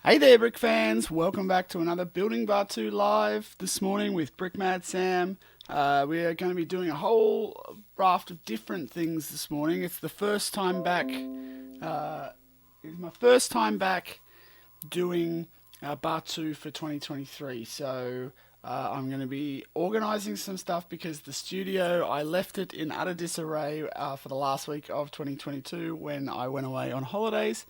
Hey there, Brick fans! Welcome back to another Building Batuu live this morning with Brickmad Sam. We are going to be doing a whole raft of different things this morning. It's the first time back. It's my first time back doing Batuu for 2023. So I'm going to be organising some stuff because the studio, I left it in utter disarray for the last week of 2022 when I went away on holidays.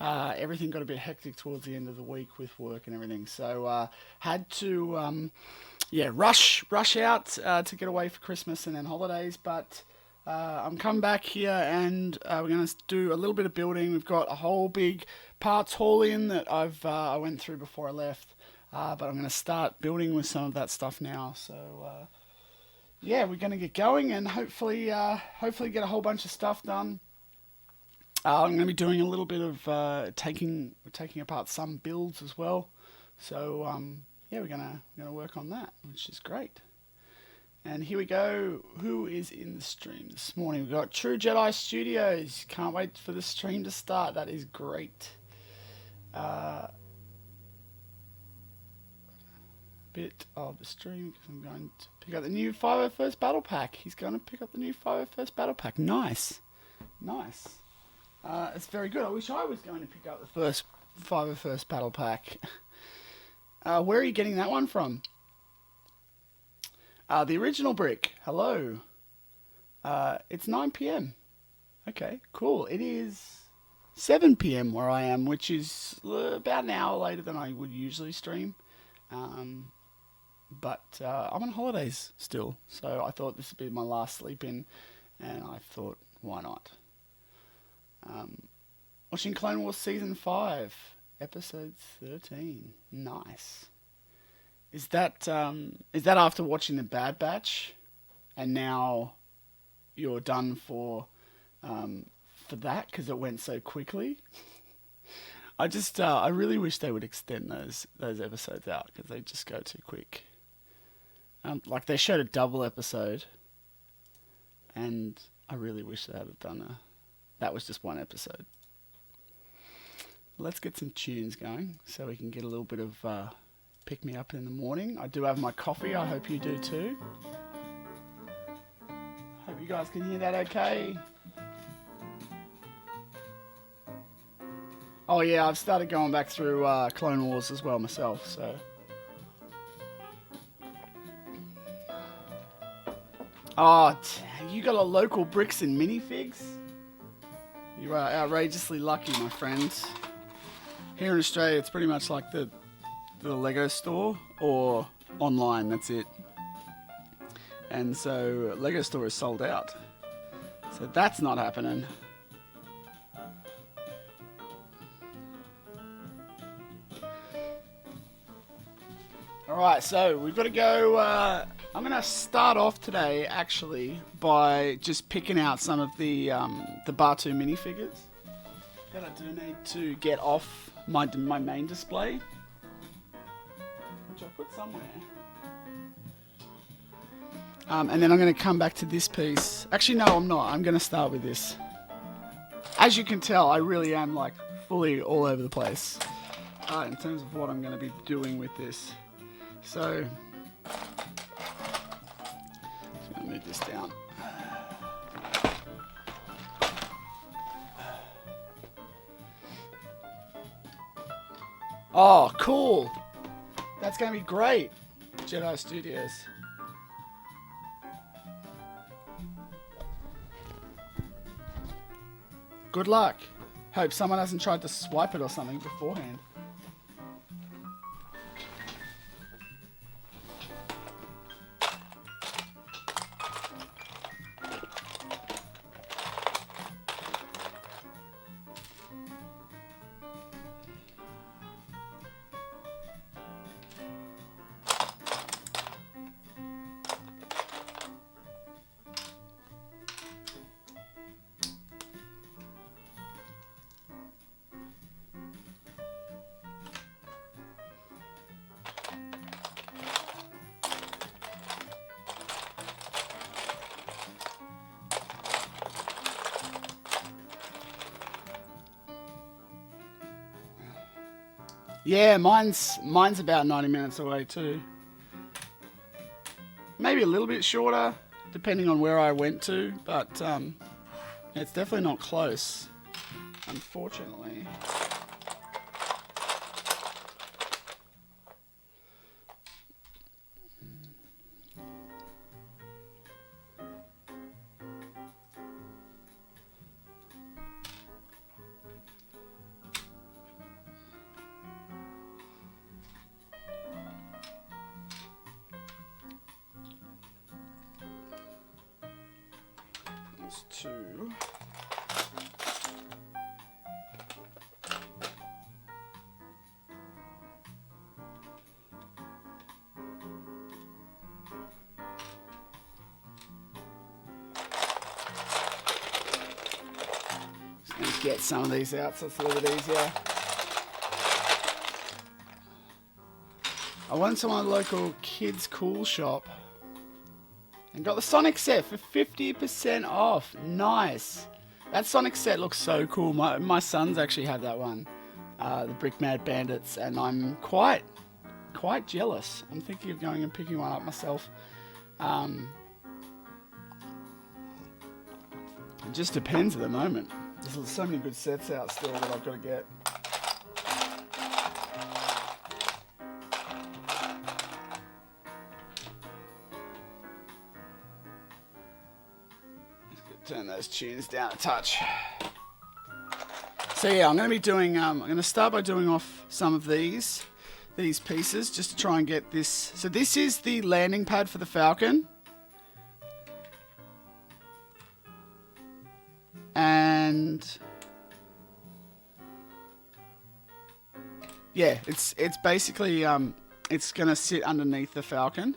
Everything got a bit hectic towards the end of the week with work and everything, so had to rush out to get away for Christmas and then holidays. But I'm coming back here and we're going to do a little bit of building. We've got a whole big parts haul in that I went through before I left, but I'm going to start building with some of that stuff now. So we're going to get going and hopefully get a whole bunch of stuff done. I'm going to be doing a little bit of taking apart some builds as well. So we're gonna work on that, which is great. And here we go. Who is in the stream this morning? We've got True Jedi Studios. Can't wait for the stream to start. That is great. Bit of the stream because I'm going to pick up the new 501st Battle Pack. He's going to pick up the new 501st Battle Pack. Nice. It's very good. I wish I was going to pick up the first 501st Battle Pack. Where are you getting that one from? The original Brick. Hello. It's 9 p.m. Okay, cool. It is 7 p.m. where I am, which is about an hour later than I would usually stream. But I'm on holidays still, so I thought this would be my last sleep in, and I thought, why not? Watching Clone Wars Season 5, Episode 13. Nice. Is that after watching The Bad Batch, and now you're done for that because it went so quickly? I really wish they would extend those episodes out because they just go too quick. Like they showed a double episode, and I really wish they had done that was just one episode. Let's get some tunes going so we can get a little bit of pick me up in the morning. I do have my coffee. I hope you do too. Hope you guys can hear that okay. Oh yeah, I've started going back through Clone Wars as well myself, so. Oh, you got a local Bricks and Minifigs? You are outrageously lucky, my friends. Here in Australia, it's pretty much like the Lego store or online, that's it. And so Lego store is sold out. So that's not happening. Alright, so we've got to go... I'm going to start off today, actually, by just picking out some of the Batuu minifigures that I do need to get off my main display, which I put somewhere. And then I'm going to come back to this piece. Actually, no, I'm not. I'm going to start with this. As you can tell, I really am like fully all over the place in terms of what I'm going to be doing with this. So... move this down. Oh, cool. That's going to be great. Jedi Studios. Good luck. Hope someone hasn't tried to swipe it or something beforehand. Yeah, mine's about 90 minutes away too. Maybe a little bit shorter, depending on where I went to, but it's definitely not close, unfortunately. There's two. Just going to get some of these out so it's a little bit easier. I went to my local kids' cool shop and got the Sonic set for 50% off. Nice. That Sonic set looks so cool. My sons actually have that one, the Brick Mad Bandits, and I'm quite jealous. I'm thinking of going and picking one up myself. It just depends at the moment. There's so many good sets out still that I've got to get. Turn those tunes down a touch. So yeah, I'm going to be doing. I'm going to start by doing off some of these pieces just to try and get this. So this is the landing pad for the Falcon, and yeah, it's basically it's going to sit underneath the Falcon.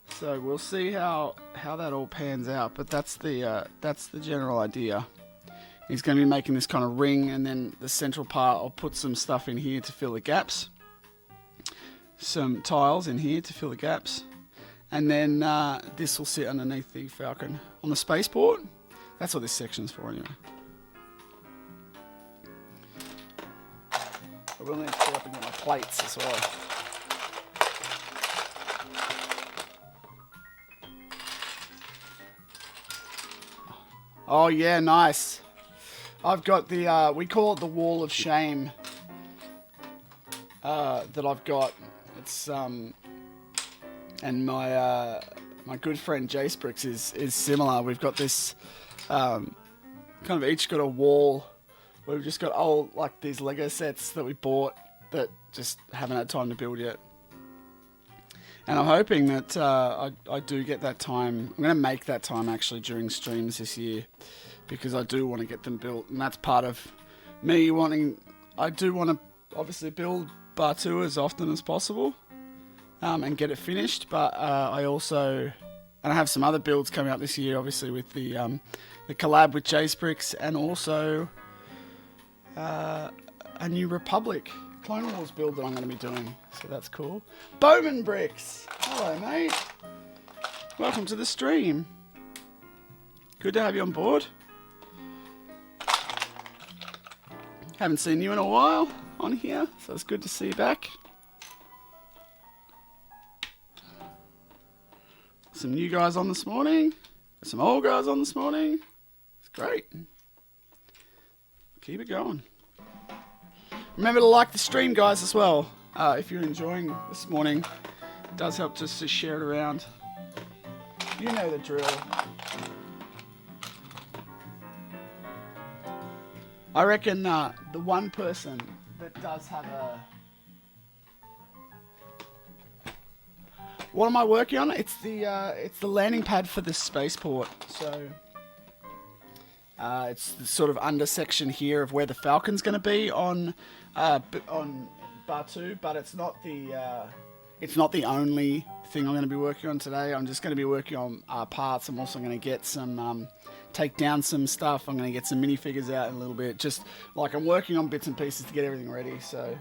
So we'll see how that all pans out, but that's the general idea. He's going to be making this kind of ring, and then the central part, I'll put some stuff in here to fill the gaps. Some tiles in here to fill the gaps. And then this will sit underneath the Falcon on the spaceport. That's what this section's for anyway. I will need to get up and get my plates as well. Oh yeah, nice. I've got the, we call it the Wall of Shame, that I've got. It's, and my good friend Jace Bricks is similar. We've got this, kind of each got a wall. We've just got old, like these Lego sets that we bought that just haven't had time to build yet. And I'm hoping that I do get that time. I'm going to make that time actually during streams this year, because I do want to get them built. And that's part of me wanting... I do want to obviously build Batuu as often as possible and get it finished. But I also... And I have some other builds coming up this year, obviously, with the collab with Jace Bricks, and also a new Republic Clone Wars build that I'm going to be doing, so that's cool. Bowman Bricks! Hello, mate. Welcome to the stream. Good to have you on board. Haven't seen you in a while on here, so it's good to see you back. Some new guys on this morning. Some old guys on this morning. It's great. Keep it going. Remember to like the stream, guys, as well. If you're enjoying this morning, it does help just to share it around. You know the drill. I reckon the one person that does have a... What am I working on? It's the landing pad for the spaceport. So it's the sort of under section here of where the Falcon's going to be on Batuu, but it's not the only thing I'm going to be working on today. I'm just going to be working on parts. I'm also going to get some take down some stuff. I'm going to get some minifigures out in a little bit. Just like I'm working on bits and pieces to get everything ready. So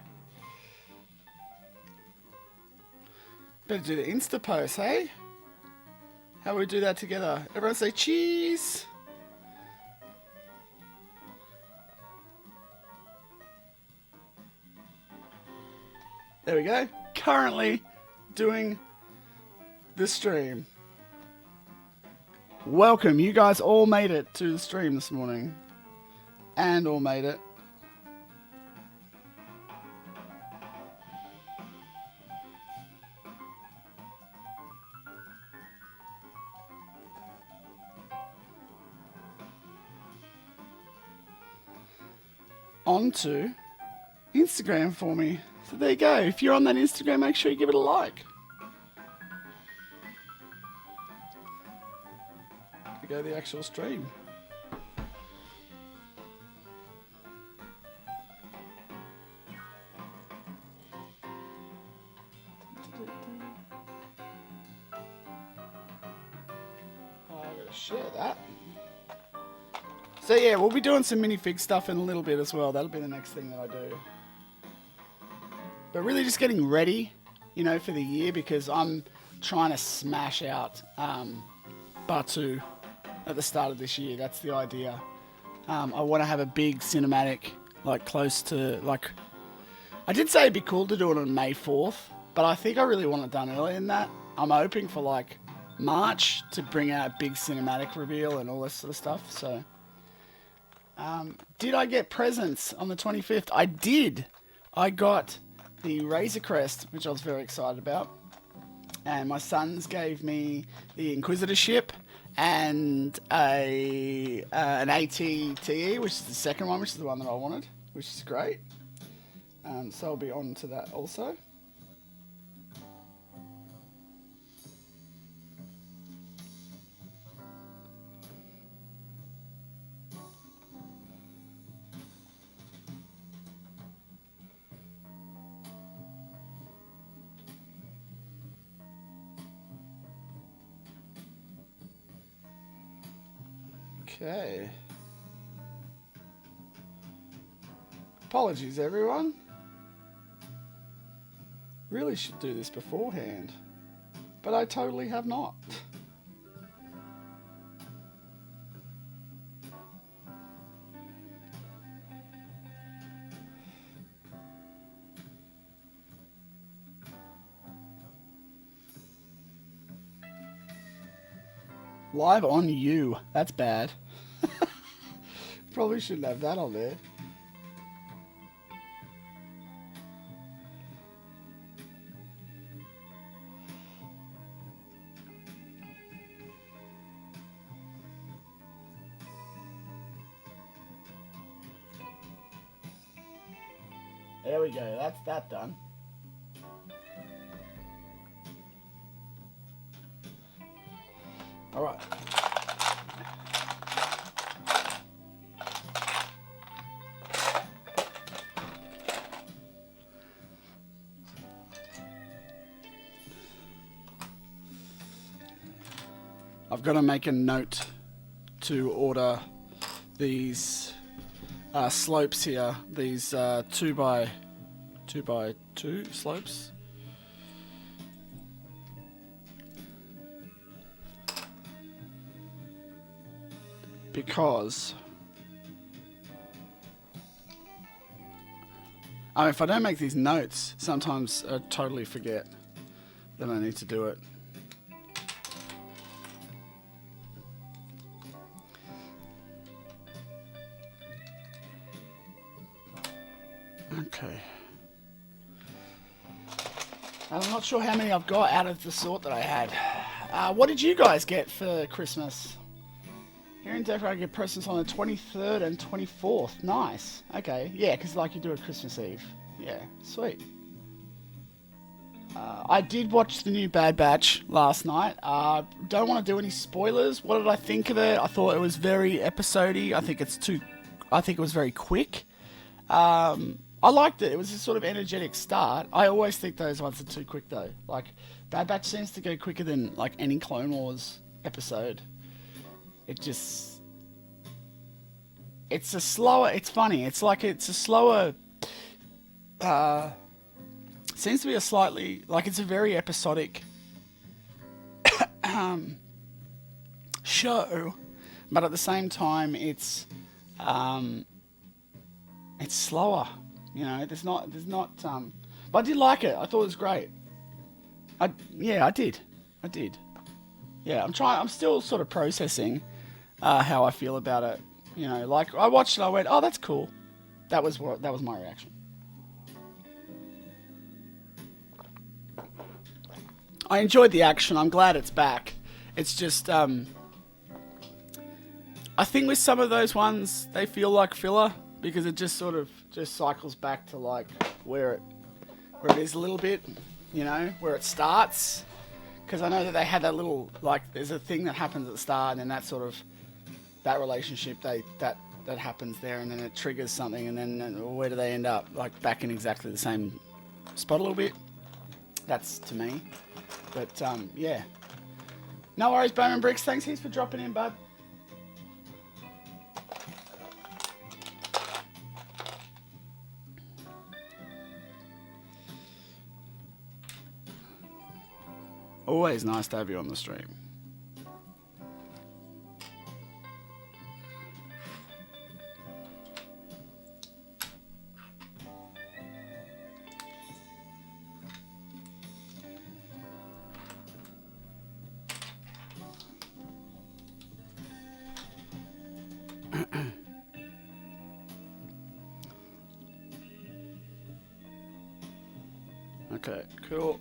better do the Insta post, hey? How do we do that together? Everyone say cheese. There we go. Currently doing the stream. Welcome. You guys all made it to the stream this morning. And all made it. Onto Instagram for me. So there you go. If you're on that Instagram, make sure you give it a like. To go the actual stream. I'm going to share that. So yeah, we'll be doing some minifig stuff in a little bit as well. That'll be the next thing that I do. But really just getting ready, you know, for the year, because I'm trying to smash out Batuu at the start of this year. That's the idea. I want to have a big cinematic, like close to, like, I did say it'd be cool to do it on May 4th, but I think I really want it done earlier than that. I'm hoping for like March to bring out a big cinematic reveal and all this sort of stuff, so... did I get presents on the 25th? I did. I got the Razor Crest, which I was very excited about. And my sons gave me the Inquisitorship and an ATTE, which is the second one, which is the one that I wanted, which is great. So I'll be on to that also. Okay. Apologies, everyone. Really should do this beforehand, but I totally have not. Live on you. That's bad. Probably shouldn't have that on there. There we go. That's that done. All right. I've got to make a note to order these slopes here. These 2x2 slopes. Because if I don't make these notes, sometimes I totally forget that I need to do it. Okay. I'm not sure how many I've got out of the sort that I had. What did you guys get for Christmas? Here in Denver, I get presents on the 23rd and 24th. Nice. Okay. Yeah, because like you do at Christmas Eve. Yeah. Sweet. I did watch the new Bad Batch last night. Don't want to do any spoilers. What did I think of it? I thought it was very episode-y. I think it was very quick. I liked it. It was a sort of energetic start. I always think those ones are too quick though. Like Bad Batch seems to go quicker than like any Clone Wars episode. It's funny. It's a slower, seems to be a slightly, like it's a very episodic show, but at the same time it's slower. You know, there's not But I did like it. I thought it was great. Yeah, I did. Yeah, I'm still sort of processing how I feel about it. You know, like I watched it, I went, oh, that's cool. That was my reaction. I enjoyed the action. I'm glad it's back. It's just, I think with some of those ones, they feel like filler because it just sort of just cycles back to like where it is a little bit, you know, where it starts. Because I know that they had that little, like, there's a thing that happens at the start, and then that sort of, that relationship, that happens there, and then it triggers something, and then where do they end up? Like, back in exactly the same spot a little bit. That's to me. But, yeah. No worries, Bowman Bricks. Thanks heaps for dropping in, bud. Always nice to have you on the stream. Okay, cool.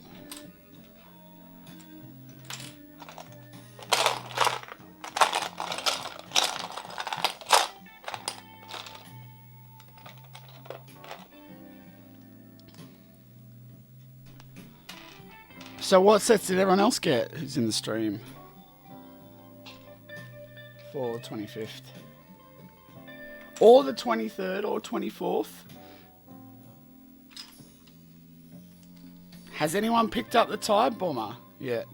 So what sets did everyone else get who's in the stream for the 25th? Or the 23rd or 24th? Has anyone picked up the Tide Bomber yet?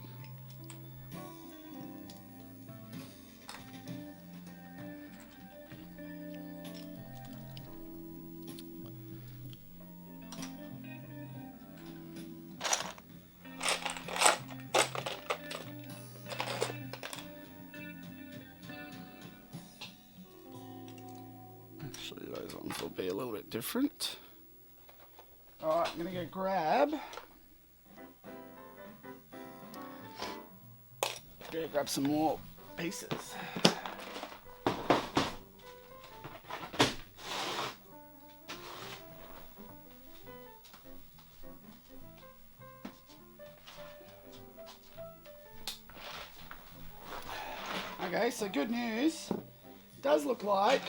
Actually, those ones will be a little bit different. Alright, I'm going to go grab... grab some more pieces. Okay, so good news. Does look like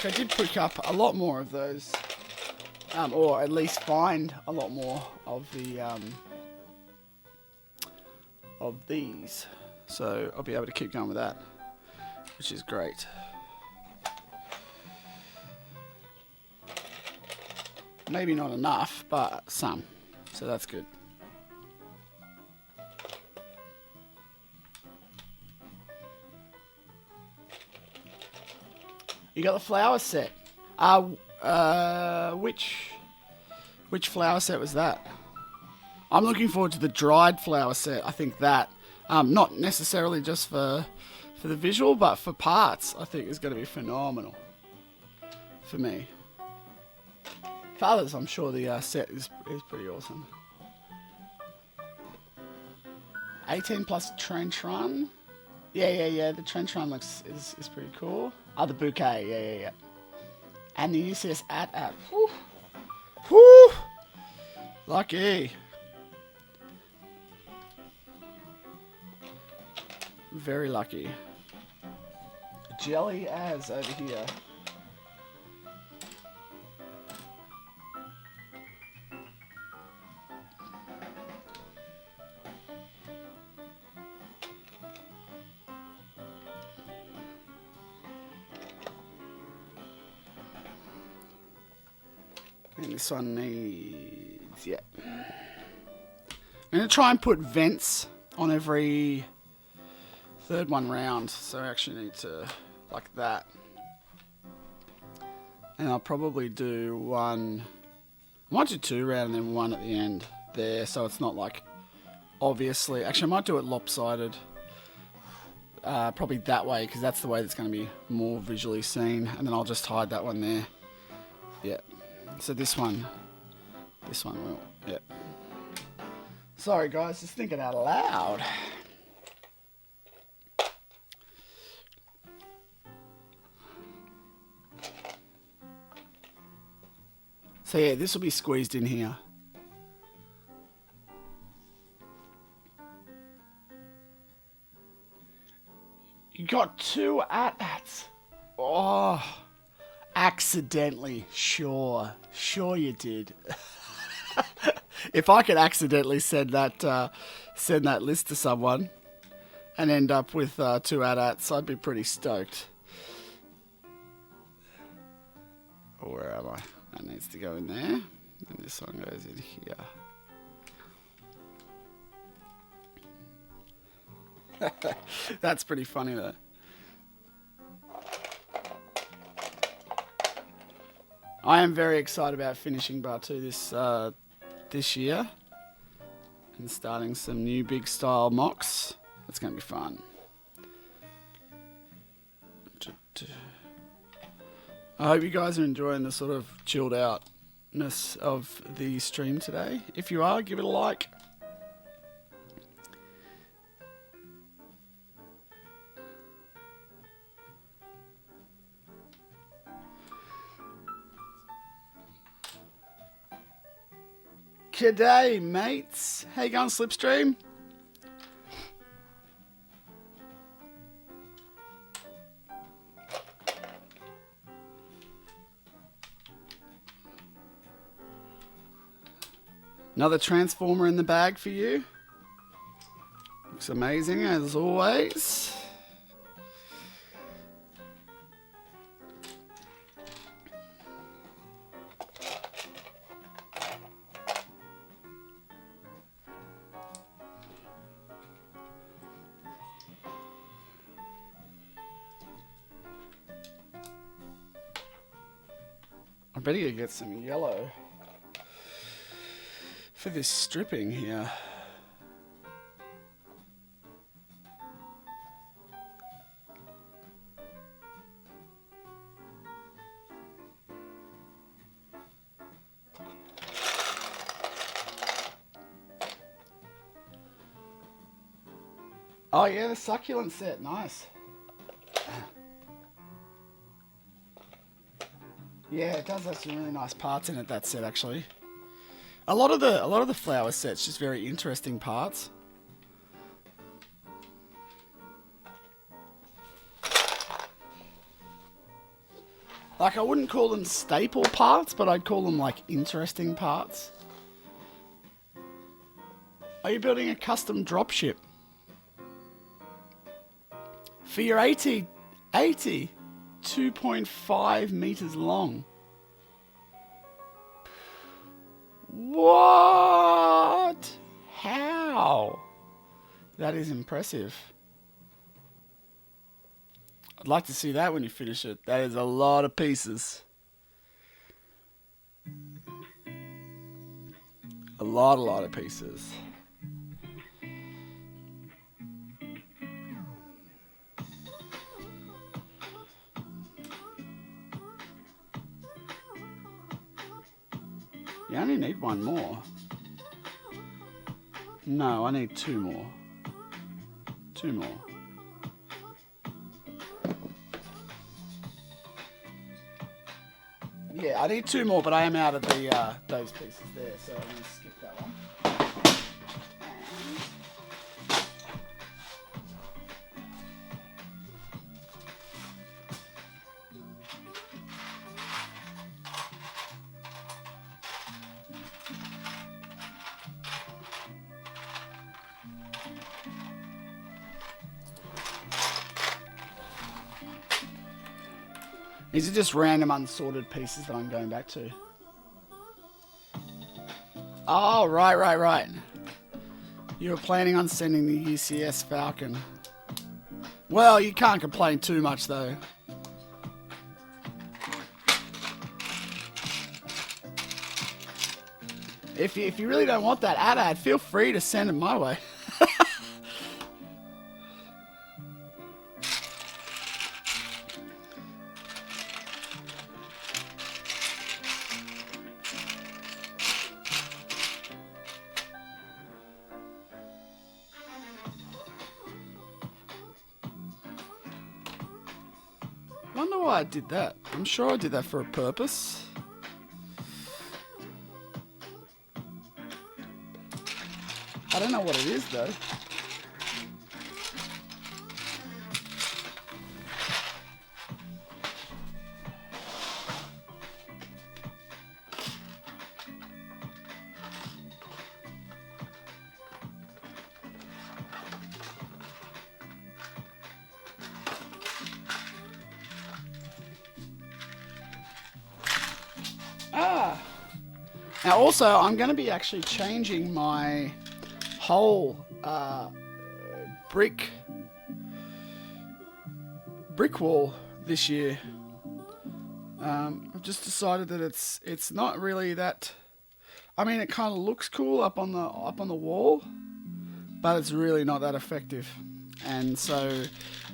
I did pick up a lot more of those, or at least find a lot more of the of these, so I'll be able to keep going with that, which is great. Maybe not enough, but some, so that's good. You got the flower set. Which flower set was that? I'm looking forward to the dried flower set. I think that, not necessarily just for the visual, but for parts, I think is going to be phenomenal for me. For others, I'm sure the set is pretty awesome. 18 plus trench run. Yeah. The trench run is pretty cool. Oh, the bouquet. Yeah. And the UCS app. Whew. Lucky. Very lucky. Jelly as over here. And this one needs, yeah. I'm going to try and put vents on every third one round, so I actually need to, like that. And I'll probably do one, I might do 2 round and then 1 at the end there, so it's not like, obviously, actually I might do it lopsided, probably that way, because that's the way that's going to be more visually seen, and then I'll just hide that one there. Yeah, So this one will, yep. Sorry guys, just thinking out loud. So yeah, this will be squeezed in here. You got 2 at-ats. Oh, accidentally. Sure you did. If I could accidentally send that list to someone and end up with 2 at-ats, I'd be pretty stoked. Oh, where am I? That needs to go in there. And this one goes in here. That's pretty funny though. I am very excited about finishing Batuu this year and starting some new big style MOCs. It's going to be fun. I hope you guys are enjoying the sort of chilled outness of the stream today. If you are, give it a like. G'day, mates. How you going, Slipstream? Another transformer in the bag for you. Looks amazing as always. I bet you get some yellow for this stripping here. Oh yeah, the succulent set, nice. Yeah, it does have some really nice parts in it, that set actually. A lot of the flower sets, just very interesting parts. Like, I wouldn't call them staple parts, but I'd call them like interesting parts. Are you building a custom dropship? For your 2.5 meters long. What? How? That is impressive. I'd like to see that when you finish it. That is a lot of pieces. A lot of pieces. You only need one more. No, I need 2 more. 2 more. Yeah, I need 2 more, but I am out of the those pieces there, so I'm going to skip that one. These are just random unsorted pieces that I'm going back to. Oh, right. You were planning on sending the UCS Falcon. Well, you can't complain too much, though. If you really don't want that ad, feel free to send it my way. wonder why I did that. I'm sure I did that for a purpose. I don't know what it is though. Now also, I'm going to be actually changing my whole brick wall this year. I've just decided that it's not really that. I mean, it kind of looks cool up on the wall, but it's really not that effective, and so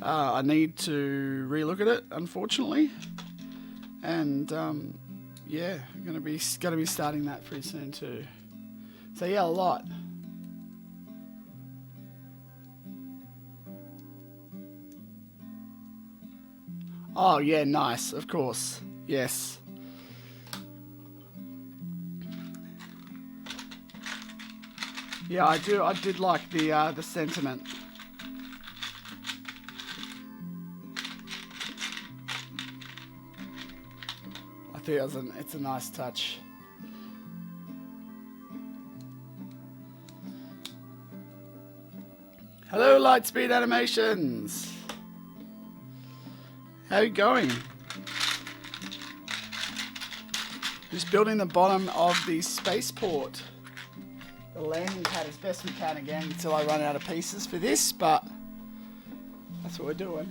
I need to relook at it, unfortunately, and. Yeah, I'm gonna be starting that pretty soon too. So yeah, a lot. Oh yeah, nice. Of course, yes. Yeah, I do. I did like the sentiment. It's a nice touch. Hello, Lightspeed Animations. How you going? Just building the bottom of the spaceport. The landing pad as best we can again until I run out of pieces for this, but that's what we're doing.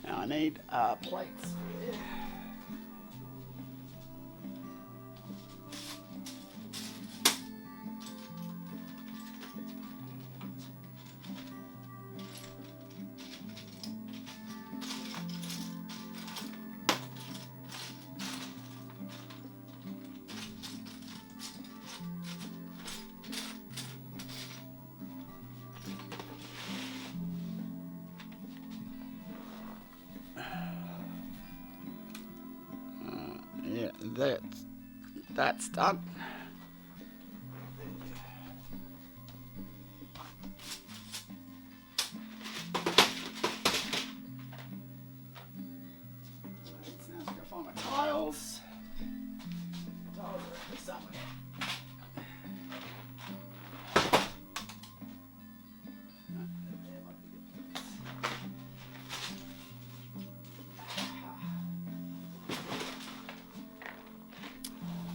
Now I need plates. Yeah, that's done. Now let's go find my tiles. Tiles are somewhere.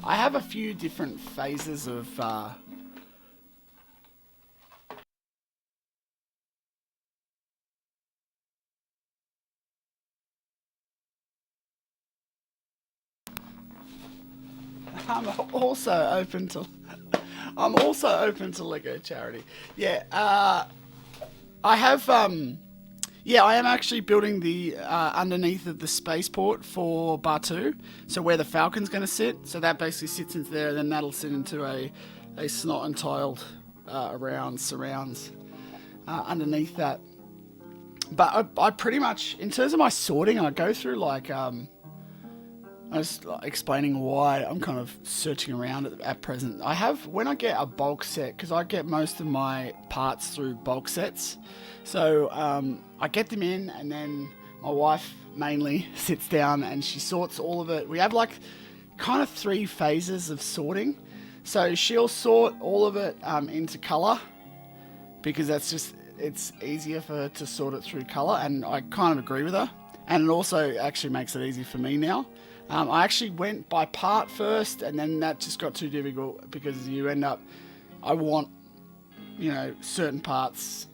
I have a few different phases of I'm also open to Lego charity. Yeah, I have yeah, I am actually building the underneath of the spaceport for Batuu, so where the Falcon's going to sit. So that basically sits into there, and then that'll sit into a snot and tiled around surrounds underneath that. But I pretty much, in terms of my sorting, I go through like I was explaining why I'm kind of searching around at present. I have, when I get a bulk set, because I get most of my parts through bulk sets, so I get them in, and then my wife mainly sits down and she sorts all of it. We have like kind of 3 phases of sorting. So she'll sort all of it into color, because it's easier for her to sort it through color, and I kind of agree with her. And it also actually makes it easy for me now. I actually went by part first, and then that just got too difficult, because you end up, I want, certain parts,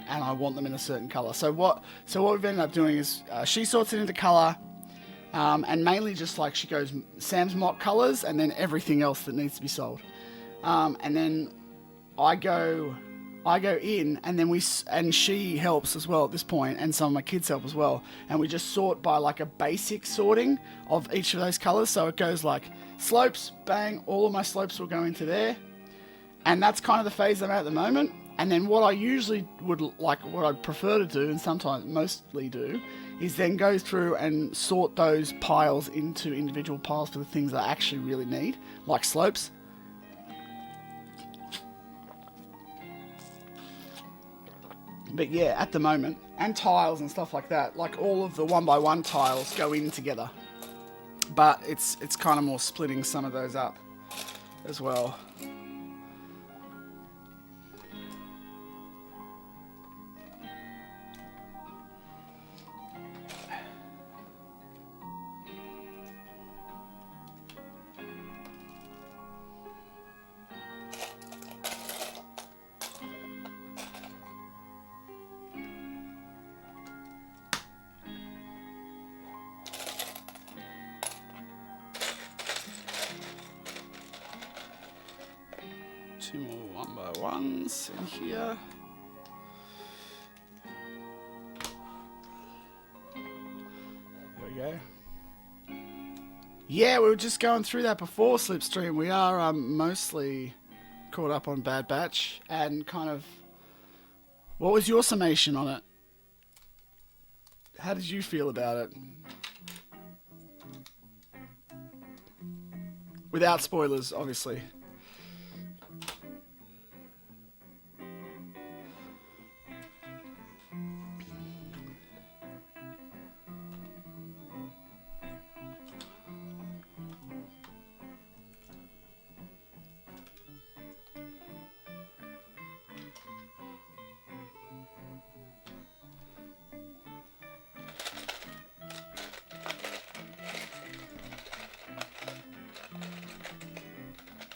and I want them in a certain color. So what we've ended up doing is she sorts it into color, and mainly just like she goes Sam's MOC colors, and then everything else that needs to be sold. And then I go in, and then and she helps as well at this point, and some of my kids help as well, and we just sort by like a basic sorting of each of those colors. So it goes like slopes, bang, all of my slopes will go into there, and that's kind of the phase I'm at the moment. And then what I usually would like, what I'd prefer to do, and sometimes mostly do, is then go through and sort those piles into individual piles for the things that I actually really need, like slopes. But yeah, at the moment, and tiles and stuff like that, like all of the 1x1 tiles go in together. But it's kind of more splitting some of those up as well. Two more 1x1s in here. There we go. Yeah, we were just going through that before Slipstream. We are mostly caught up on Bad Batch, and kind of, what was your summation on it? How did you feel about it? Without spoilers, obviously.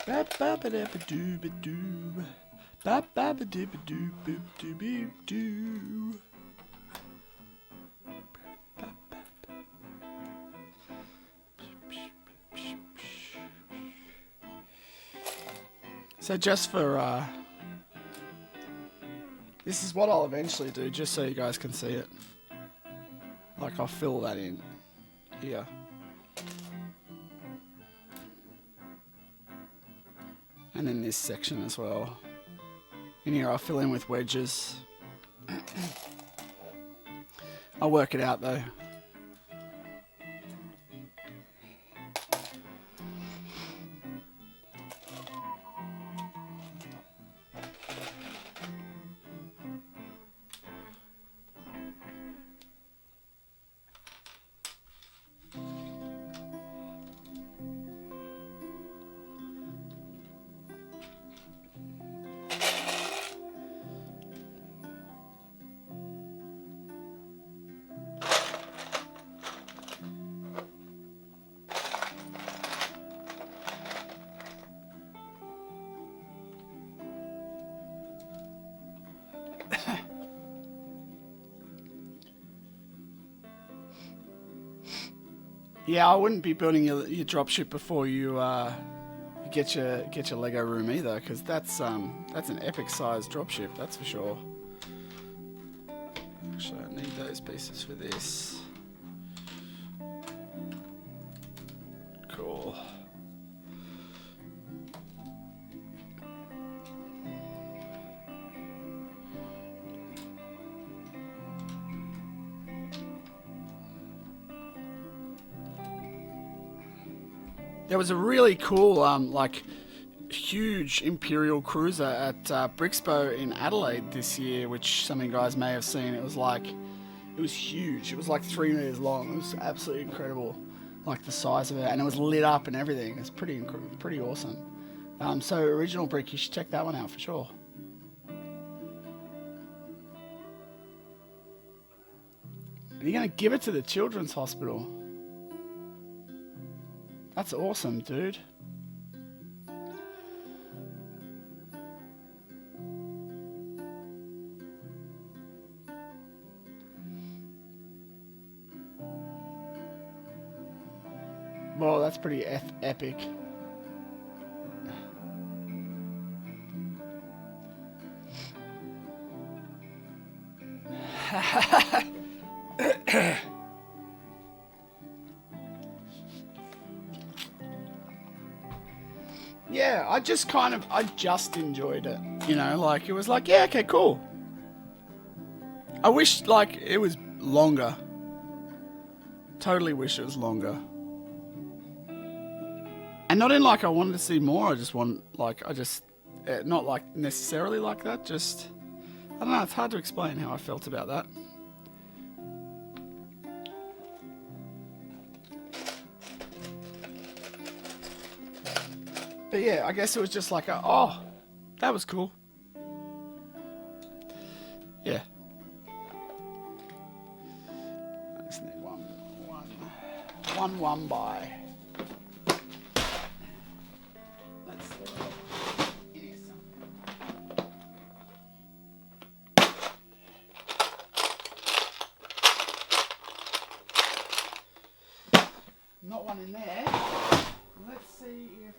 Ba ba ba da ba doo ba doo. Ba ba ba doo ba doo boop doo boop doo. So just for this is what I'll eventually do, just so you guys can see it. Like, I'll fill that in here. And then this section as well. In here I'll fill in with wedges. I'll work it out though. Yeah, I wouldn't be building your dropship before you get your Lego room either, because that's an epic size dropship, that's for sure. Actually, I need those pieces for this. Cool. There was a really cool, like, huge Imperial cruiser at Brixpo in Adelaide this year, which some of you guys may have seen. It was huge. It was like 3 meters long. It was absolutely incredible, like the size of it, and it was lit up and everything. It's pretty awesome. So Original Brick, you should check that one out for sure. And you're gonna give it to the Children's Hospital. That's awesome, dude. Whoa, that's pretty epic. yeah, I just enjoyed it. You know, like, it was like, yeah, okay, cool. I wish, like, it was longer. Totally wish it was longer. And not in, like, I wanted to see more, not, like, necessarily like that, just, I don't know, it's hard to explain how I felt about that. But yeah, I guess it was just like, oh, that was cool. Yeah. I just need one by. Let's see. Here's some. Not one in there. Let's see if.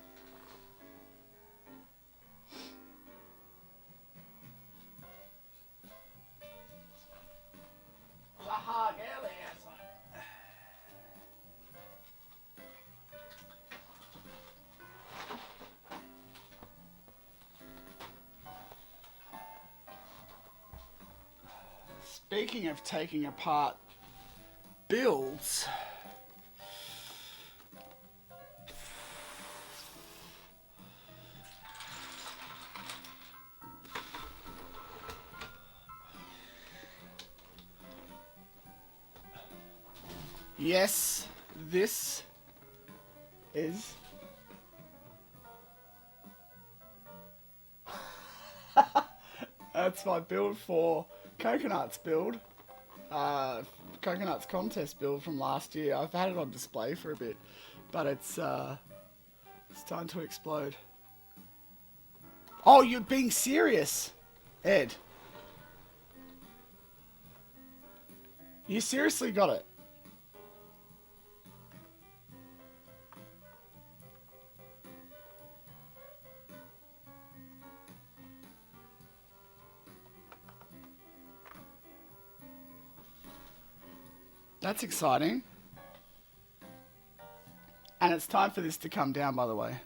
Speaking of taking apart builds, yes, this is that's my build for Coconuts build. Coconuts contest build from last year. I've had it on display for a bit, but it's time to explode. Oh, you're being serious, Ed? You seriously got it? That's exciting. And it's time for this to come down, by the way.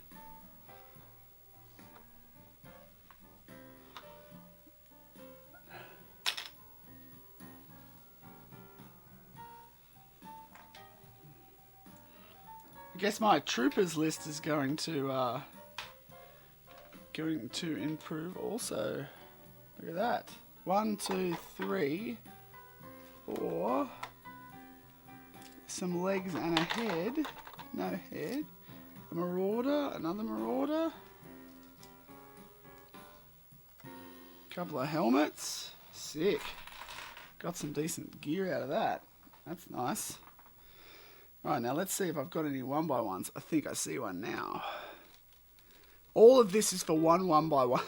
I guess my troopers list is going to improve also. Look at that. 1, 2, 3, 4. Some legs and a head. No head. A marauder, another marauder. Couple of helmets. Sick. Got some decent gear out of that. That's nice. Right, now let's see if I've got any 1x1s. I think I see one now. All of this is for 1x1.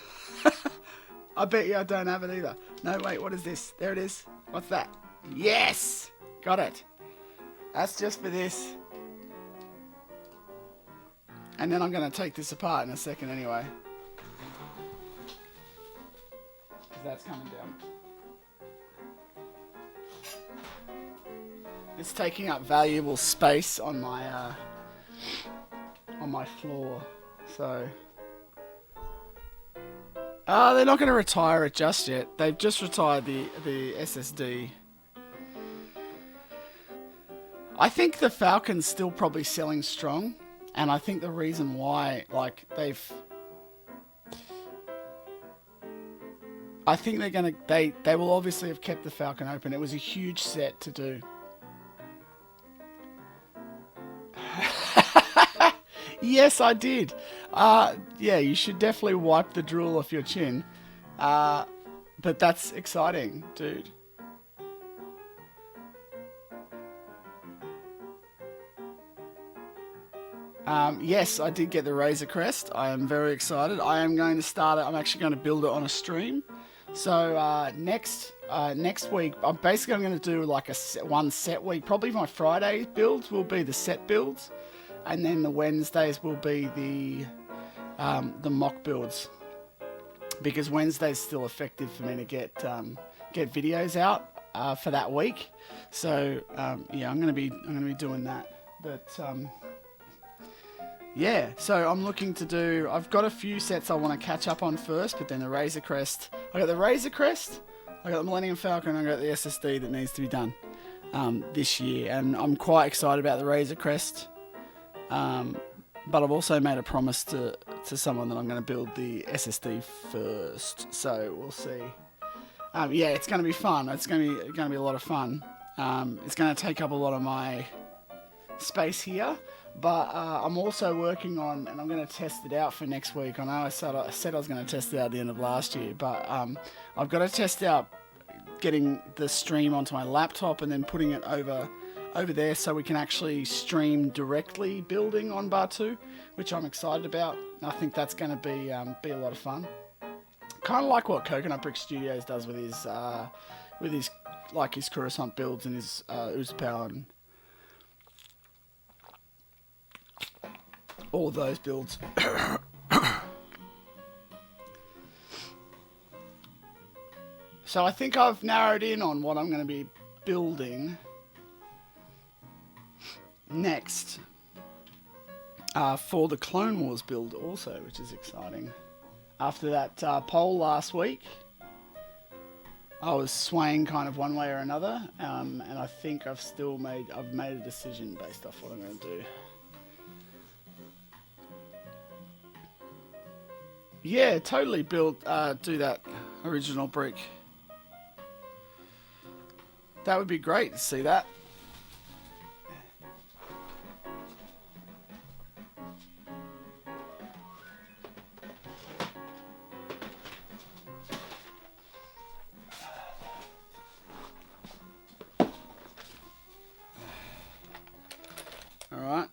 I bet you I don't have it either. No, wait, what is this? There it is. What's that? Yes! Got it. That's just for this. And then I'm going to take this apart in a second anyway. Because that's coming down. It's taking up valuable space on my floor. So... they're not going to retire it just yet. They've just retired the SSD. I think the Falcon's still probably selling strong, and I think the reason why, like, I think they're gonna, they will obviously have kept the Falcon open. It was a huge set to do. Yes, I did. Yeah, you should definitely wipe the drool off your chin. But that's exciting, dude. Yes, I did get the Razor Crest. I am very excited. I am going to start it. I'm actually going to build it on a stream. So next week, I'm going to do like one set week. Probably my Friday builds will be the set builds, and then the Wednesdays will be the mock builds, because Wednesday's still effective for me to get videos out for that week. So yeah, I'm gonna be doing that. But yeah, so I'm looking to do... I've got a few sets I want to catch up on first, but then the Razor Crest... I got the Razor Crest, I got the Millennium Falcon, and I got the SSD that needs to be done this year. And I'm quite excited about the Razor Crest. But I've also made a promise to someone that I'm going to build the SSD first. So we'll see. Yeah, it's going to be fun. It's going to be a lot of fun. It's going to take up a lot of my space here. But I'm also working on, and I'm going to test it out for next week. I know I said I was going to test it out at the end of last year, but I've got to test out getting the stream onto my laptop and then putting it over there so we can actually stream directly building on Batuu, which I'm excited about. I think that's going to be a lot of fun. Kind of like what Coconut Brick Studios does with his Coruscant builds and his Uzpower and all of those builds. So I think I've narrowed in on what I'm going to be building next for the Clone Wars build also, which is exciting. After that poll last week, I was swaying kind of one way or another, and I think I've made a decision based off what I'm going to do. Yeah, totally do that original brick. That would be great to see that. All right.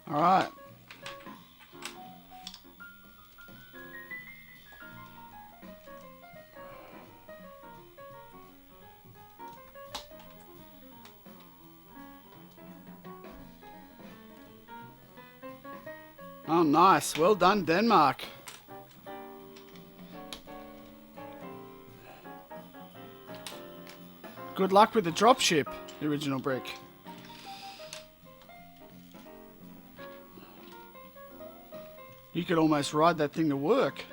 All right. Oh, nice. Well done, Denmark. Good luck with the dropship, the original brick. You could almost ride that thing to work.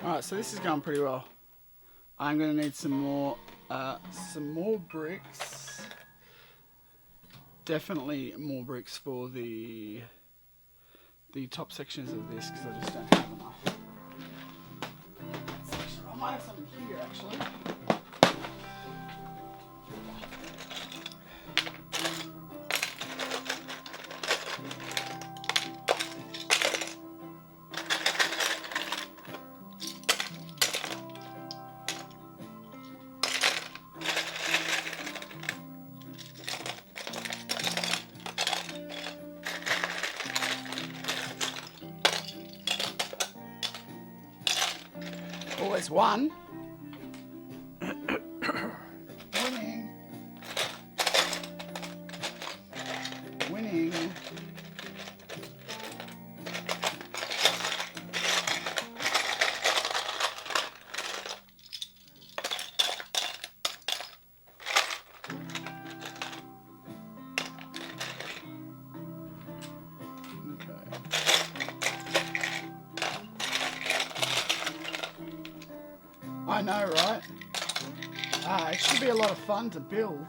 Alright, so this is going pretty well. I'm going to need some more bricks. Definitely more bricks for the top sections of this, because I just don't have enough. I might have something here actually. Always one. Winning. Winning. I know, right? It should be a lot of fun to build.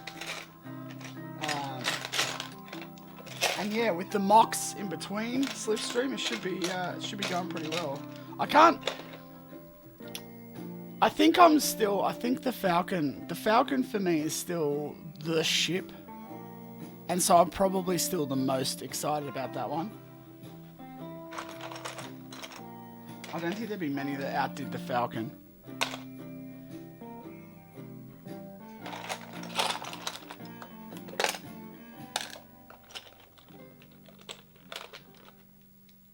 And yeah, with the MOCs in between Slipstream, it should be going pretty well. I can't... I think the Falcon for me is still the ship. And so I'm probably still the most excited about that one. I don't think there'd be many that outdid the Falcon.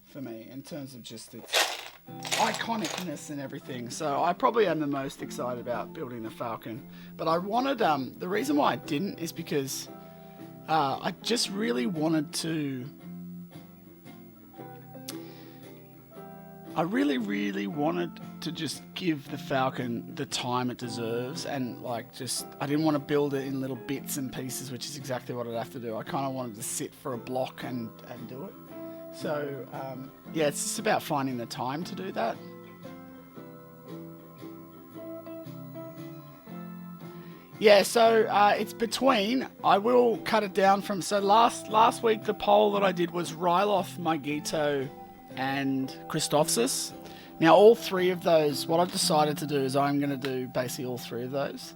For me, in terms of just its iconicness and everything. So I probably am the most excited about building the Falcon. But I wanted, the reason why I didn't is because I just really wanted to... I really, really wanted to just give the Falcon the time it deserves, and like I didn't want to build it in little bits and pieces, which is exactly what I'd have to do. I kind of wanted to sit for a block and do it. So, yeah, it's just about finding the time to do that. Yeah, so it's between, I will cut it down from, so last week the poll that I did was Ryloth, Magito, and Christophsis. Now all three of those, what I've decided to do is I'm going to do basically all three of those.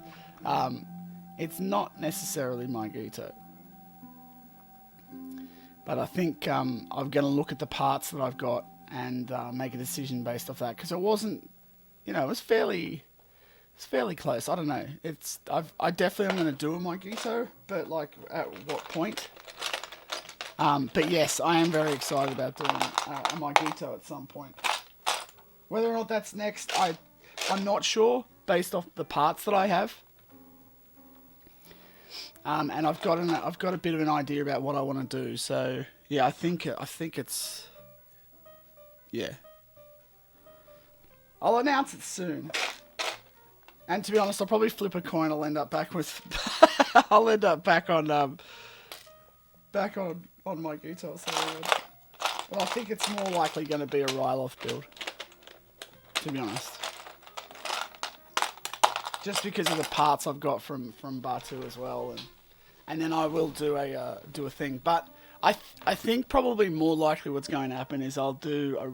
It's not necessarily Magito, but I think I'm going to look at the parts that I've got and make a decision based off that, because it wasn't, it was fairly close. I don't know. I definitely am going to do a Magito, but like at what point? But yes, I am very excited about doing a Magito at some point. Whether or not that's next, I'm not sure, based off the parts that I have. And I've got a bit of an idea about what I want to do. So yeah, I think it's, yeah. I'll announce it soon. And to be honest, I'll probably flip a coin. I'll end up back with, I'll end up back on Magito. So, but I think it's more likely going to be a Ryloth build, to be honest. Just because of the parts I've got from Batuu as well, and then I will do a thing. But I think probably more likely what's going to happen is I'll do a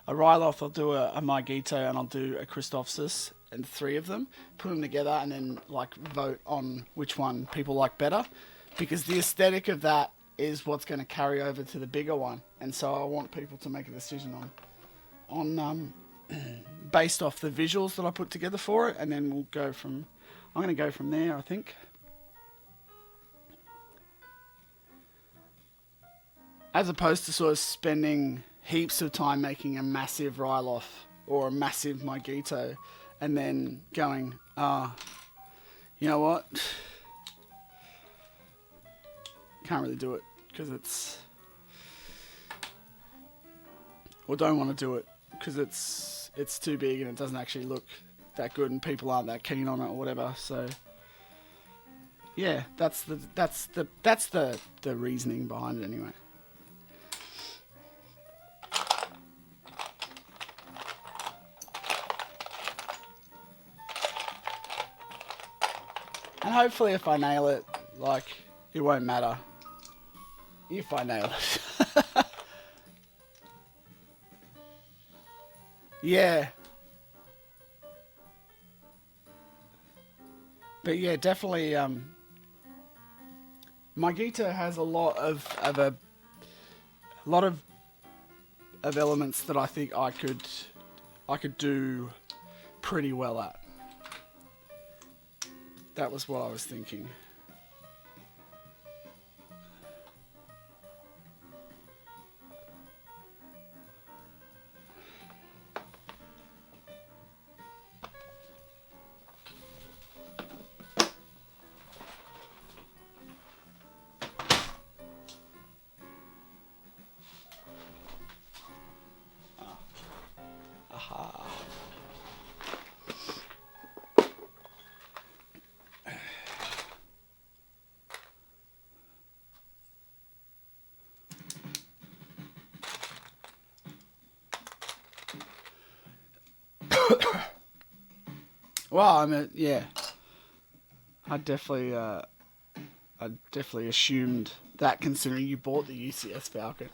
Ryloth, I'll do a Magito, and I'll do a Christophsis, and three of them, put them together, and then like vote on which one people like better, because the aesthetic of that is what's going to carry over to the bigger one, and so I want people to make a decision on based off the visuals that I put together for it, and then we'll go from. I'm going to go from there, I think. As opposed to sort of spending heaps of time making a massive Ryloth or a massive Magito, and then going, you know what? Can't really do it because it's, or don't want to do it because it's too big and it doesn't actually look that good and people aren't that keen on it or whatever. So yeah, that's the reasoning behind it anyway. And hopefully if I nail it, like, it won't matter if I nail it. Yeah. But yeah, definitely, Magito has a lot of elements that I think I could do pretty well at. That was what I was thinking. Aha. Well, yeah. I definitely assumed that, considering you bought the UCS Falcon.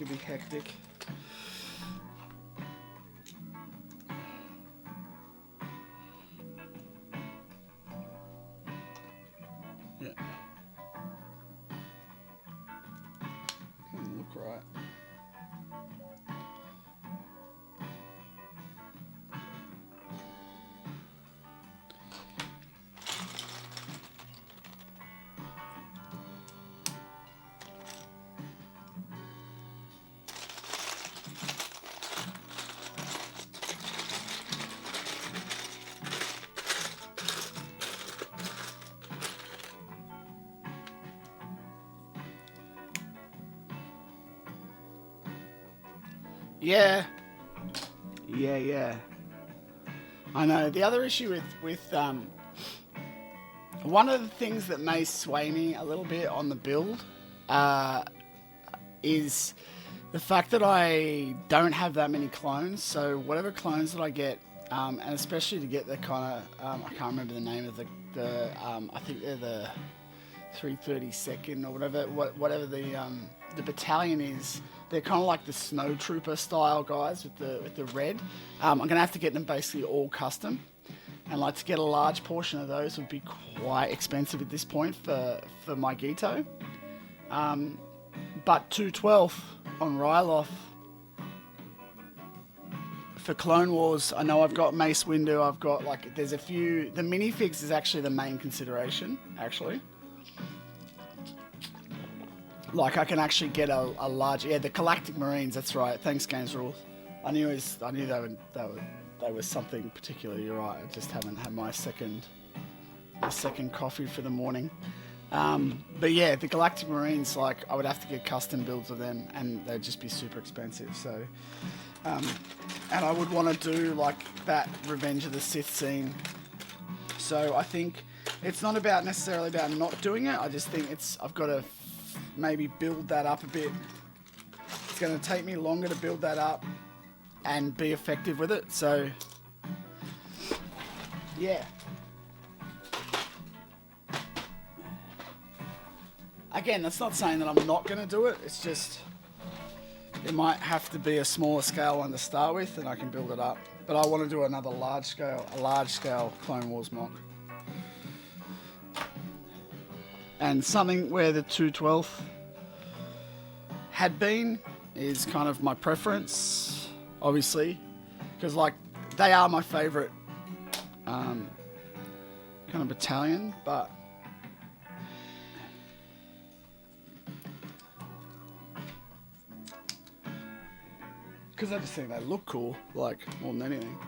could be hectic. Yeah. Doesn't look right. Yeah. I know. The other issue with one of the things that may sway me a little bit on the build is the fact that I don't have that many clones. So whatever clones that I get, and especially to get the kind of I can't remember the name of the I think they're the 332nd or whatever the battalion is. They're kind of like the snow trooper style guys with the red. I'm gonna have to get them basically all custom, and like to get a large portion of those would be quite expensive at this point for my Gito. But 212 on Ryloth for Clone Wars. I know I've got Mace Windu. I've got like there's a few. The minifigs is actually the main consideration actually. Like I can actually get a large, the Galactic Marines. That's right. Thanks, Games Rules. I knew they were something particular. You're right. I just haven't had my second coffee for the morning. But yeah, the Galactic Marines. Like I would have to get custom builds of them, and they'd just be super expensive. So, and I would want to do like that Revenge of the Sith scene. So I think it's not necessarily about not doing it. I just think I've got to maybe build that up a bit. It's going to take me longer to build that up and be effective with it. So, yeah. Again, that's not saying that I'm not going to do it. It's just it might have to be a smaller scale one to start with, and I can build it up. But I want to do a large scale Clone Wars mock. And something where the 212th had been is kind of my preference, obviously, because like they are my favorite kind of battalion, but because I just think they look cool, like more than anything.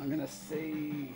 I'm gonna see.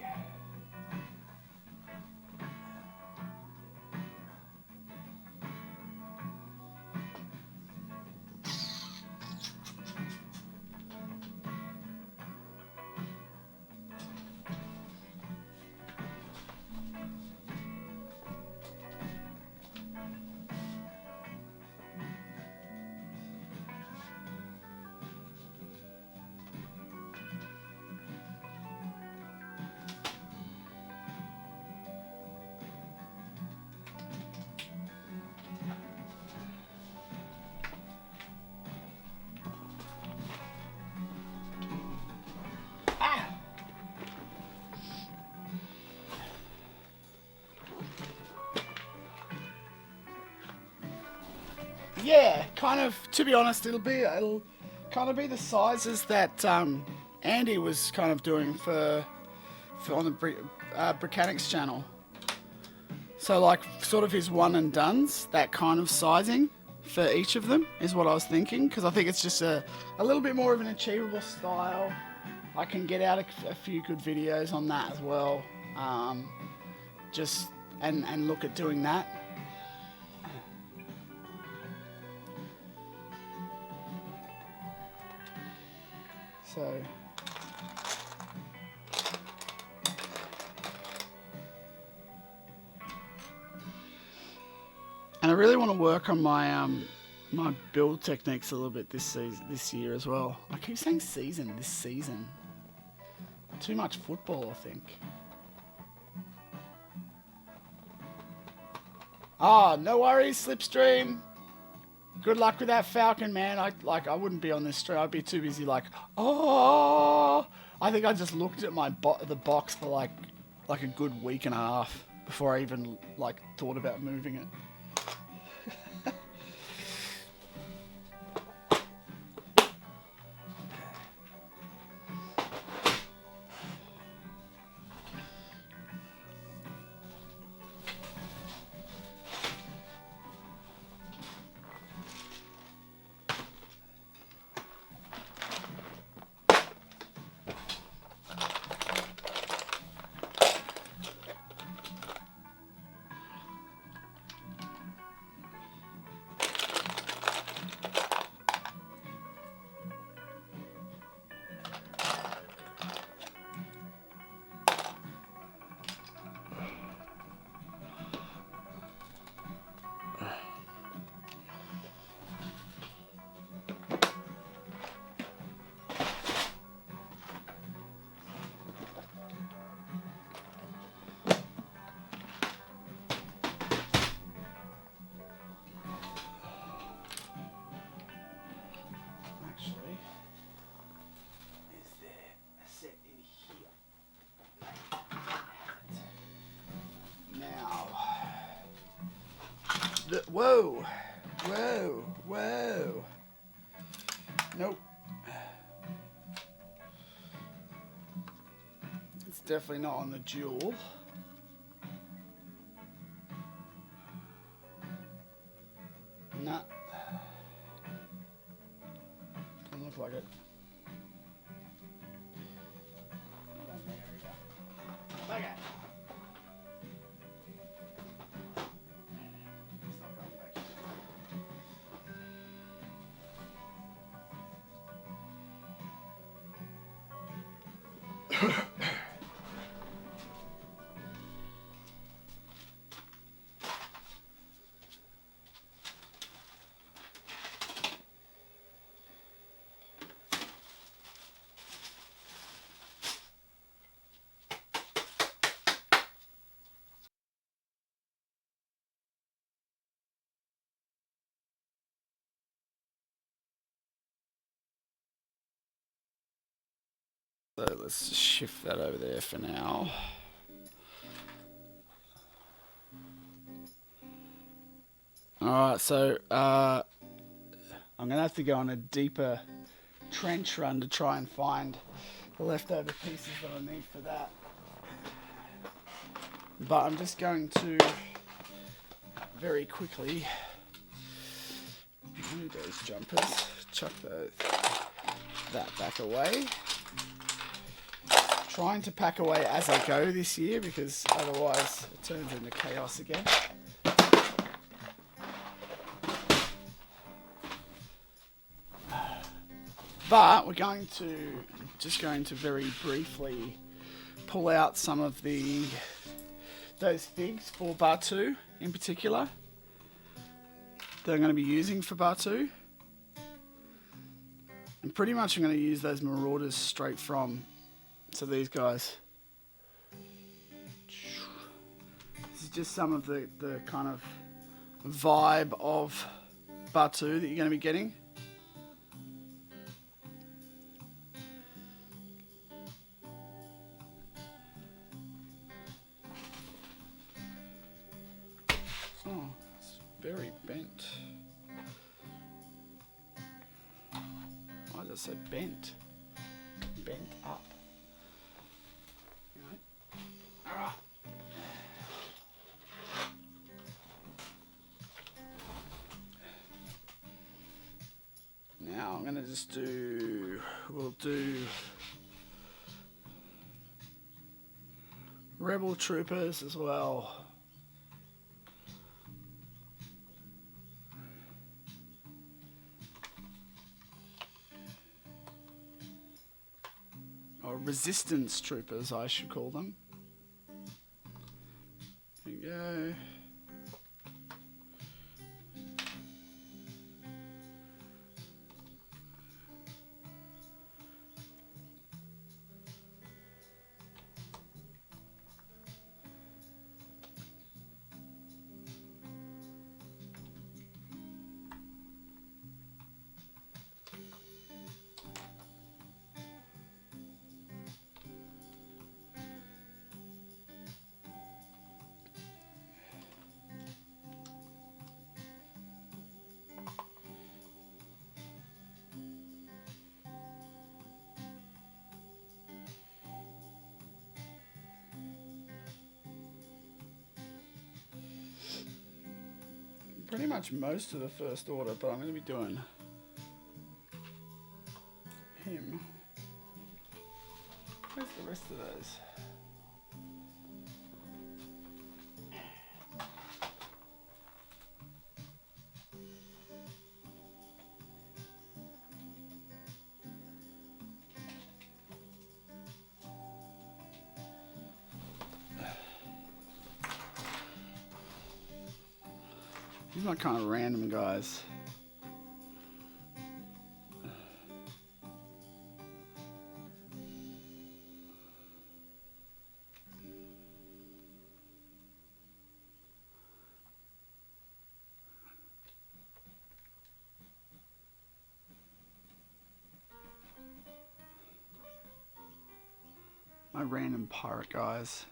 Yeah, kind of. To be honest, it'll kind of be the sizes that Andy was kind of doing for on the Brickanics channel. So like sort of his one and dones, that kind of sizing for each of them is what I was thinking, because I think it's just a little bit more of an achievable style. I can get out a few good videos on that as well. Just and look at doing that. So and I really want to work on my my build techniques a little bit this year as well. I keep saying this season. Too much football, I think. Oh, no worries, Slipstream. Good luck with that Falcon, man. I wouldn't be on this stream. I'd be too busy like, oh. I think I just looked at the box for like a good week and a half before I even like thought about moving it. Whoa, whoa, whoa. Nope. It's definitely not on the dual. Nah. Doesn't look like it. Okay. So let's just shift that over there for now. Alright, so I'm going to have to go on a deeper trench run to try and find the leftover pieces that I need for that. But I'm just going to very quickly remove those jumpers, chuck that back away. Trying to pack away as I go this year because otherwise it turns into chaos again. But we're just going to very briefly pull out some of those figs for Batuu in particular that I'm going to be using for Batuu. And pretty much I'm going to use those Marauders straight from. So these guys. This is just some of the kind of vibe of Batuu that you're going to be getting. Oh, it's very bent. Why does it say bent? Bent up. Alright. Now I'm going to just we'll do rebel troopers as well. Or resistance troopers, I should call them. There we go. Pretty much most of the first order, but I'm going to be doing him. Where's the rest of those? These are my kind of random guys. My random pirate guys.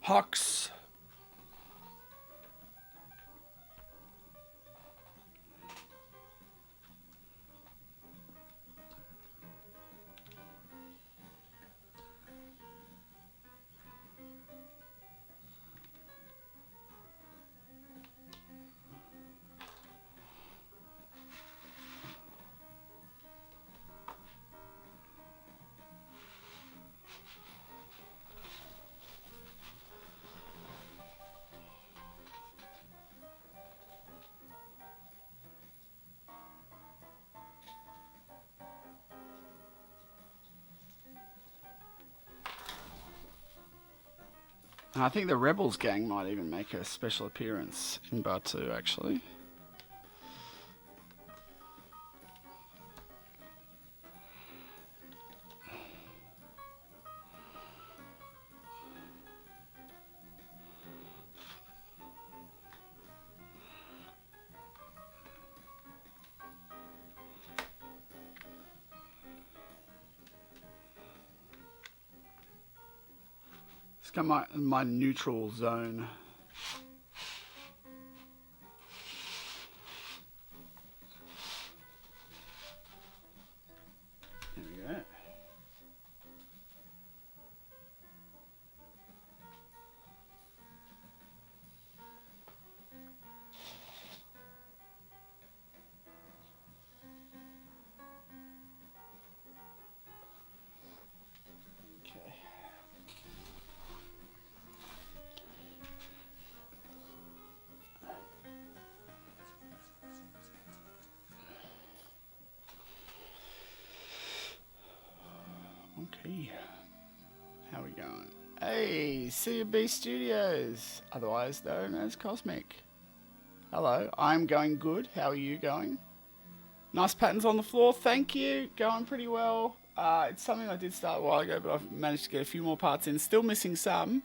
Hawks. I think the Rebels gang might even make a special appearance in Batuu, actually. It's got my neutral zone. There we go. Okay. Okay, how we going? Hey, C&B Studios, otherwise known as Cosmic. Hello, I'm going good. How are you going? Nice patterns on the floor, thank you. Going pretty well. It's something I did start a while ago, but I've managed to get a few more parts in. Still missing some.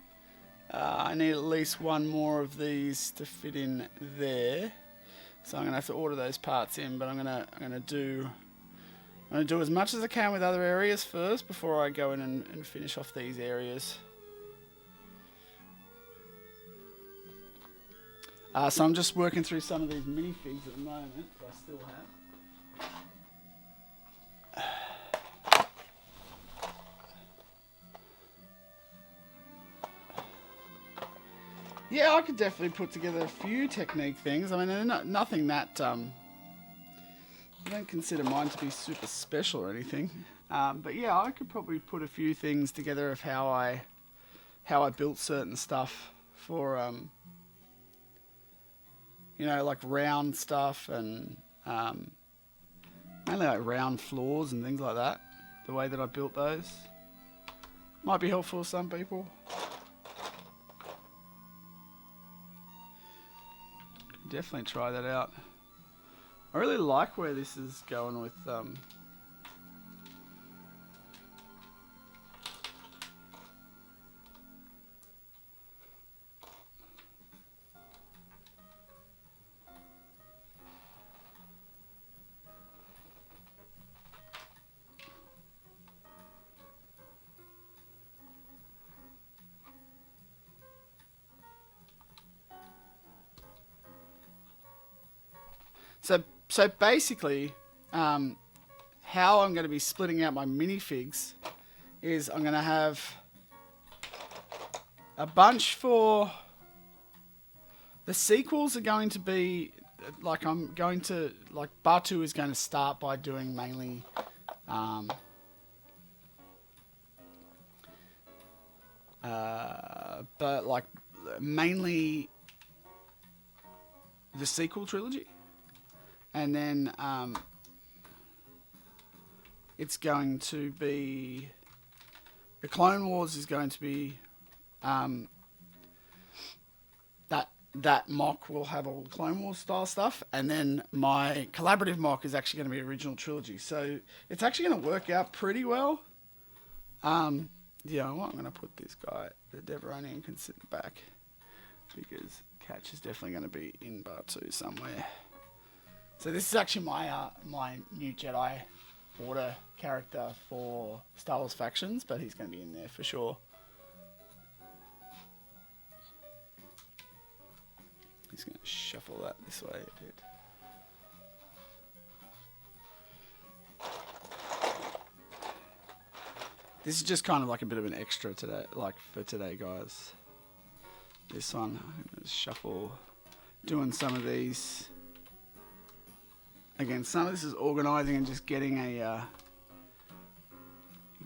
I need at least one more of these to fit in there. So I'm gonna have to order those parts in, but I'm gonna do as much as I can with other areas first before I go in and finish off these areas. So I'm just working through some of these minifigs at the moment that I still have. Yeah, I could definitely put together a few technique things. I mean, they're nothing that I don't consider mine to be super special or anything. But yeah, I could probably put a few things together of how I built certain stuff for you know, like round stuff and mainly like round floors and things like that. The way that I built those might be helpful to some people. Definitely try that out. I really like where this is going with So basically, how I'm going to be splitting out my minifigs is I'm going to have a bunch for the sequels. Are going to be like Batuu is going to start by doing mainly but like mainly the sequel trilogy. And then it's going to be... The Clone Wars is going to be... that MOC will have all the Clone Wars style stuff. And then my collaborative MOC is actually going to be original trilogy. So it's actually going to work out pretty well. Yeah, well, I'm going to put this guy, the Deveronian, can sit back. Because Catch is definitely going to be in Batuu somewhere. So this is actually my my new Jedi Order character for Star Wars Factions, but he's going to be in there for sure. He's going to shuffle that this way a bit. This is just kind of like a bit of an extra today, like for today, guys. This one, I'm going to shuffle, doing some of these. Again, some of this is organising and just getting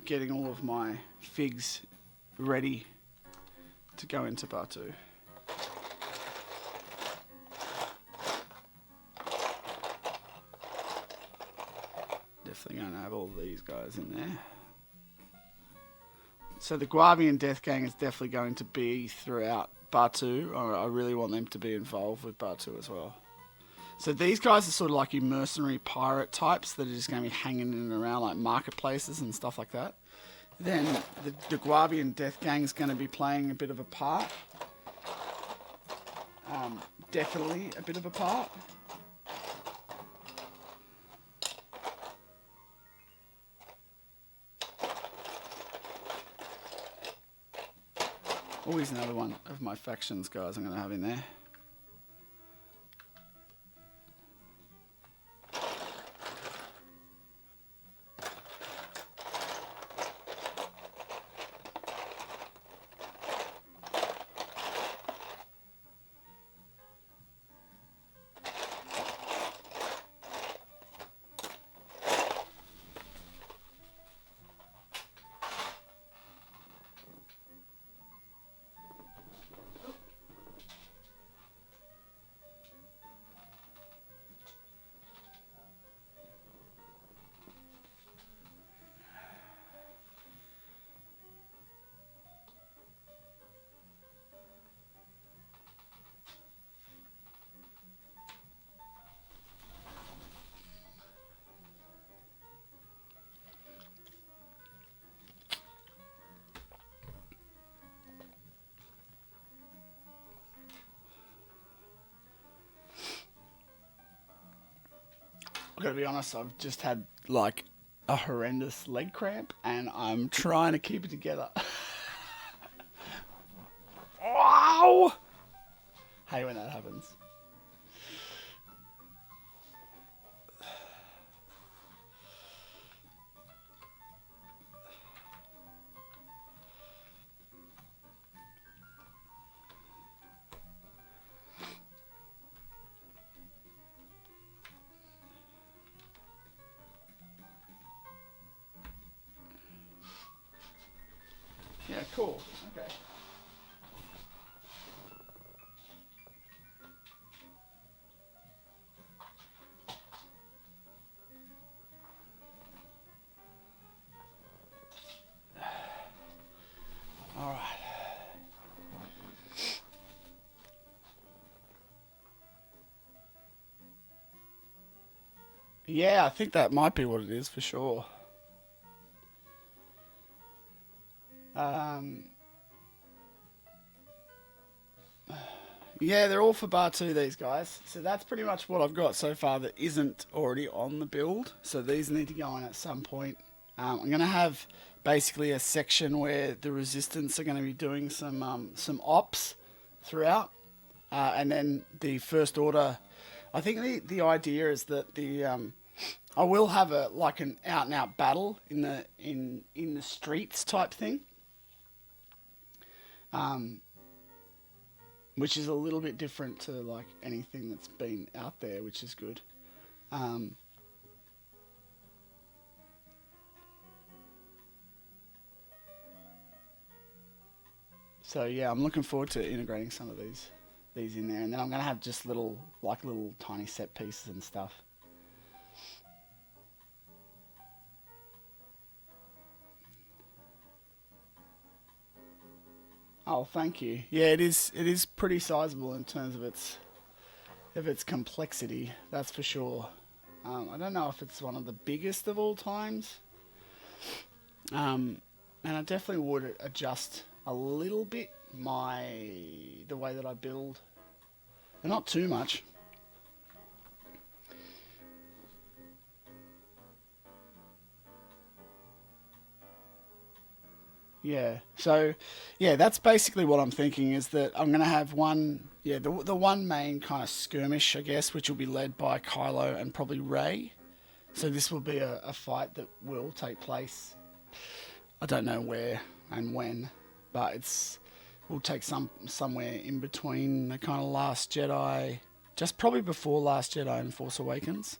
getting all of my figs ready to go into Batuu. Definitely going to have all these guys in there. So the Guavian Death Gang is definitely going to be throughout Batuu. I really want them to be involved with Batuu as well. So these guys are sort of like your mercenary pirate types that are just going to be hanging in and around like marketplaces and stuff like that. Then the Guavian Death Gang is going to be playing a bit of a part. Definitely a bit of a part. Always another one of my factions guys I'm going to have in there. I've got to be honest, I've just had like a horrendous leg cramp and I'm trying to keep it together. Wow! Hate when that happens. Yeah, cool. Okay. All right. Yeah, I think that might be what it is for sure. Um, yeah, they're all for Batuu, these guys. So that's pretty much what I've got so far that isn't already on the build. So these need to go on at some point. I'm going to have basically a section where the resistance are going to be doing some ops throughout, and then the first order. I think the idea is that I will have a like an out and out battle in the streets type thing, um, which is a little bit different to like anything that's been out there, which is good. Um, so yeah, I'm looking forward to integrating some of these in there, and then I'm gonna have just little tiny set pieces and stuff. Oh, thank you. Yeah, it is pretty sizable in terms of its complexity. That's for sure. I don't know if it's one of the biggest of all times, and I definitely would adjust a little bit the way that I build, but not too much. Yeah. So, yeah, that's basically what I'm thinking is that I'm going to have the one main kind of skirmish, I guess, which will be led by Kylo and probably Rey. So this will be a fight that will take place. I don't know where and when, but it's will take somewhere in between the kind of Last Jedi, just probably before Last Jedi and Force Awakens.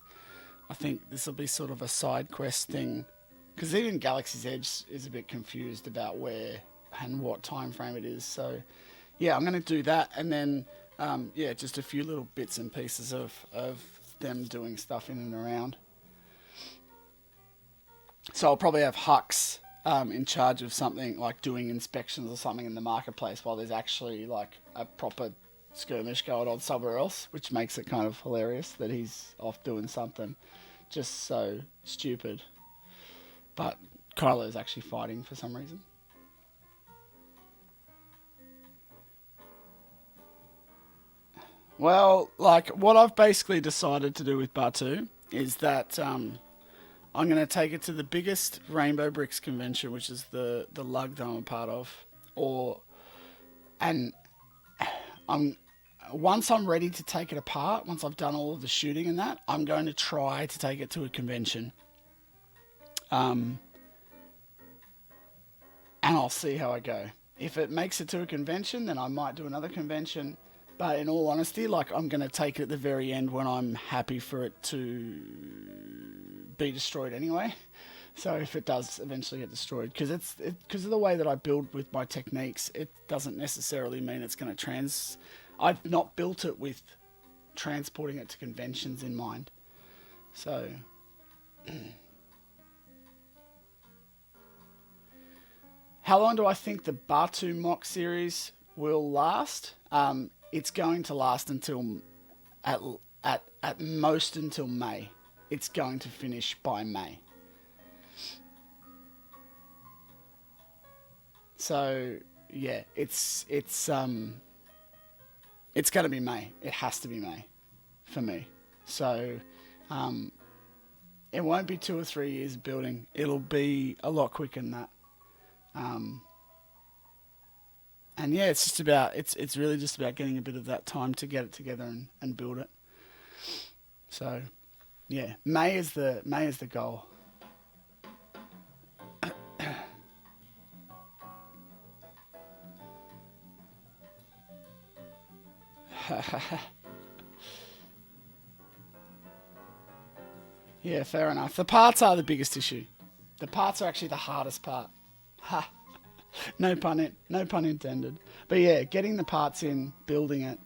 I think this will be sort of a side quest thing, because even Galaxy's Edge is a bit confused about where and what time frame it is. So yeah, I'm going to do that, and then yeah, just a few little bits and pieces of them doing stuff in and around. So I'll probably have Hux in charge of something like doing inspections or something in the marketplace while there's actually like a proper skirmish going on somewhere else, which makes it kind of hilarious that he's off doing something just so stupid. But Kylo's actually fighting for some reason. Well, like what I've basically decided to do with Batuu is that I'm going to take it to the biggest Rainbow Bricks convention, which is the lug that I'm a part of, or and I'm once I'm ready to take it apart, once I've done all of the shooting and that, I'm going to try to take it to a convention, um, and I'll see how I go. If it makes it to a convention, then I might do another convention. But in all honesty, like I'm going to take it at the very end when I'm happy for it to be destroyed anyway. So if it does eventually get destroyed, because of the way that I build with my techniques, it doesn't necessarily mean it's going to trans. I've not built it with transporting it to conventions in mind. So how long do I think the Batuu MOC series will last? It's going to last until at at most until May. It's going to finish by May. So yeah, it's going to be May. It has to be May for me. So it won't be 2 or 3 years of building. It'll be a lot quicker than that. And yeah, it's just about it's really just about getting a bit of that time to get it together and build it. So yeah, May is the goal. Yeah, fair enough. The parts are the biggest issue. The parts are actually the hardest part. Ha. No pun intended. But yeah, getting the parts in, building it.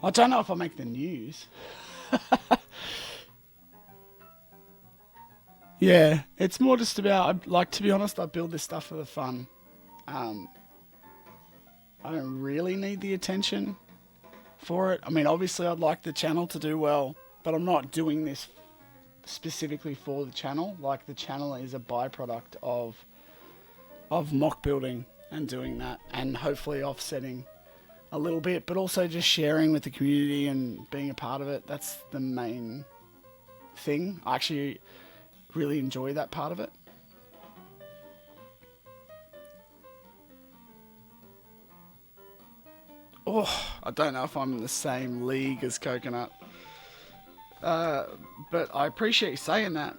I don't know if I'll make the news. Yeah, it's more just about, like, to be honest, I build this stuff for the fun. I don't really need the attention for it. I mean, obviously I'd like the channel to do well, but I'm not doing this specifically for the channel. Like, the channel is a byproduct of MOC building and doing that, and hopefully offsetting a little bit, but also just sharing with the community and being a part of it. That's the main thing. I actually really enjoy that part of it. Oh, I don't know if I'm in the same league as Coconut. But I appreciate you saying that.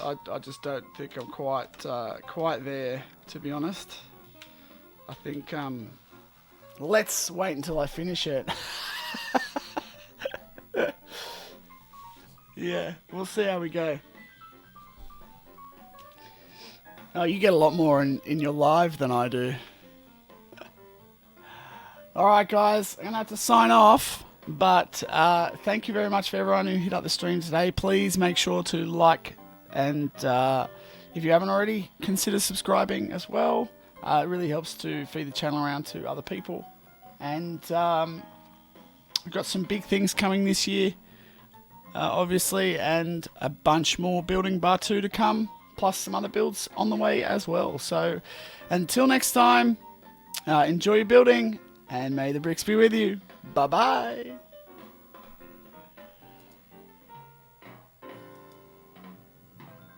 I just don't think I'm quite there, to be honest. I think let's wait until I finish it. Yeah, we'll see how we go. Oh, you get a lot more in your live than I do. Alright guys, I'm going to have to sign off, but thank you very much for everyone who hit up the stream today. Please make sure to like, and if you haven't already, consider subscribing as well. It really helps to feed the channel around to other people. And I've got some big things coming this year, obviously, and a bunch more building Batuu to come, plus some other builds on the way as well. So until next time, enjoy your building, and may the bricks be with you. Bye-bye.